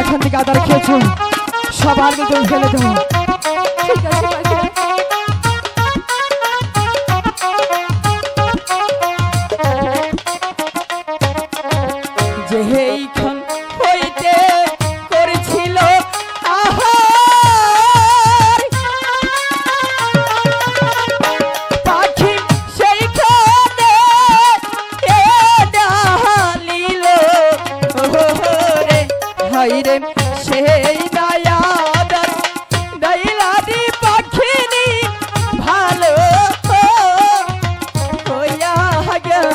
এখান থেকে আদার খেয়েছো সবার মতো ফেলে দাও। ঠিক আছে পাখিরাজ। যে এইখান হইতে করেছিল পাখি সেইখানে ডালিল রে হাই রে সেই দয়াদার দয়াদি পাখিনি ভালো হইয়া গেল।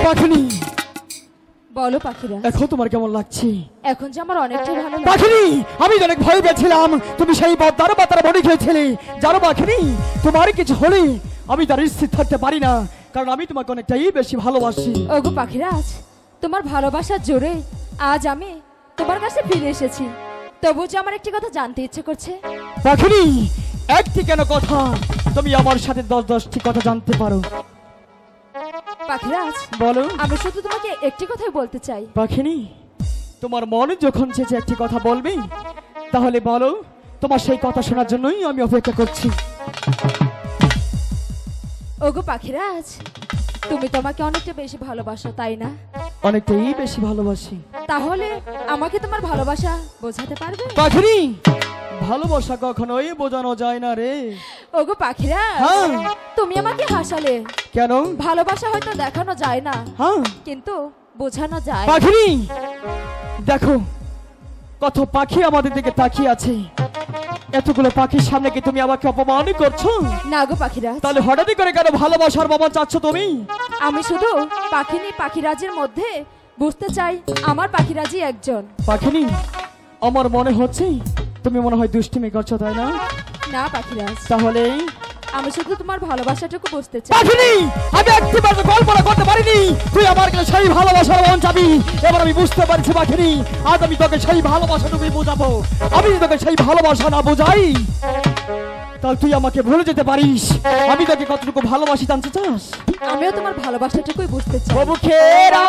পাখিনি বলো পাখিরাজ, এখন তোমার কেমন লাগছে? এখন যে আমার অনেকটাই ভালো লাগে। পাখিনি আমি অনেক ভয় পেয়েছিলাম, তুমি সেই বদ্দার বাতার বনে খেয়েছিলে। জানো পাখিনি তোমার কিছু হলে আমি তার স্থির থাকতে পারি না, কারণ আমি তোমাকে অনেকটাই বেশি ভালোবাসি। ওগো পাখিরাজ, তোমার ভালোবাসার জোরে আজ আমি তোমার কাছে ফিরে এসেছি। তবু যে আমার একটি কথা জানতে ইচ্ছে করছে। পাখিনি একটি কেন কথা, তুমি আমার সাথে 10টি কথা জানতে পারো। পাখিরাজ বলো। আমি শুধু তোমাকে একটি কথাই বলতে চাই। পাখিনি তোমার মনে যখন চেয়েছে একটি কথা বলবে, তাহলে বলো, তোমার সেই কথা শোনার জন্যই আমি অপেক্ষা করছি। ওগো পাখিরাজ, তুমি তোমাকে অনেকটা বেশি ভালোবাসো তাই না? অনেকটাই বেশি ভালোবাসি। তাহলে আমাকে তোমার ভালোবাসা বোঝাতে পারবে? পাখিনি ভালোবাসা কখনোই বোঝানো যায় না রে। ওগো পাখিরাজ, হ্যাঁ। তুমি আমাকে হাসালে। কেন? ভালোবাসা হয়তো দেখানো যায় না, হ্যাঁ কিন্তু বোঝানো যায়। পাখিনি দেখো, কত পাখি আমাদের দিকে তাকিয়ে আছে। এতগুলো পাখির সামনে কি তুমি আমাকে অপমান করছো? না গো পাখিরাজ, তাহলে হঠাৎই করে কেন ভালোবাসার বাবা চাচ্ছ তুমি? আমি শুধু পাখিনি পাখিরাজের মধ্যে বুঝতে চাই আমার পাখিরাজই একজন। পাখিনি আমার মনে হচ্ছে তুমি মনে হয় দুষ্টুমি করছো, তাই না? না পাখিরাজ, তাহলে আমি শুধু তোমার ভালোবাসাটুকু বুঝতে চাই। পাখিনি আমি একটিবার কল্পনা করতে পারিনি তুই আমার কাছে সেই ভালোবাসার মন চাবি। এবার আমি বুঝতে পারছি পাখিনি, আজ আমি তোকে সেই ভালোবাসাটুকু বোঝাবো। আমি যদি তোকে সেই ভালোবাসা না বোঝাই, তাহলে তুই আমাকে ভুলে যেতে পারিস আমি তোকে কতটুকু ভালোবাসি জানতে চাস? আমিও তোমার ভালোবাসাটুকুই বুঝতে চাই। প্রভু খেরা